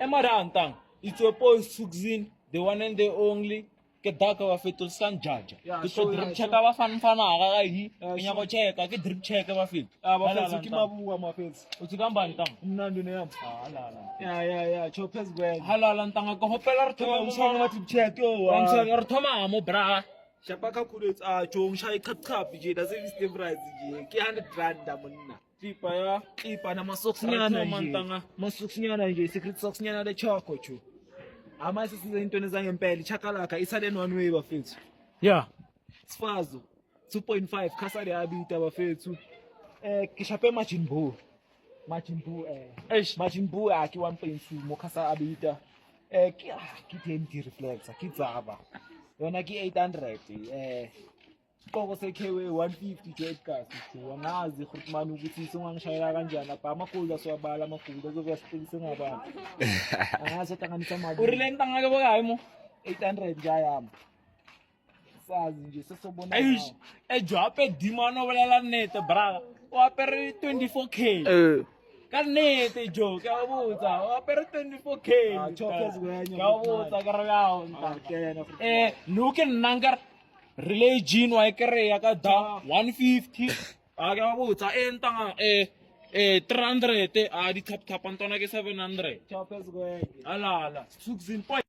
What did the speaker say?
Emarantang, it's your boy Sukzin, the one and the only. Ke daka wa fetol san jaja. Ke so, drip check wa fan fan aga hi. Nya ko check, ke drip check wa fit. Bafethu kimabunga mafethu. Uthi kamba ntang. Mnandi neyam. Ya, chophezi kwenye. Halala ntanga ko hopela re thoma Ngishaya ngathi check yo. Ngishaya re thoma mo bra. Shapa kakhulu jo ngishaya ichapchap nje nase system price nje. Ke 100 rand monna. Tipa na masocks nyana nje. Masocks nyana nje, secret socks nyana le choco chu. Ama sisize into ezangempela, ichakalaka isalen one way bafethu. Yeah. Sifazo 2.5 khasa le abita bafethu. Kishape Majin Buu Majin Buu aki 1.2 mo khasa abita. Ki 10 reflector ki tsaba. Yona ki 800 Qoko sekhewe 150 jet gas wangazi ukuthi manje ukuthi singangishayela kanjani lapha amakhulu aswabala amakhulu azokuyasiqikisa ngabantu. Angazi hlanganisa mali. Urile ntanga ke bokae mo? 800 njayami. Sazi nje sesobona Eish, jwape dimano bolela nnete bra. O apere 24k. Ka nnete jo, ke a botsa, o apere 24k. chophezi kwenye. Ke a botsa ka re yao nta. Tena No ke nanga relay jean wa ikreya ka da 150. A ke a botsa ntanga 300 a di tap tap antona ke 700. chophezi kwenye. Ala Sukzin point.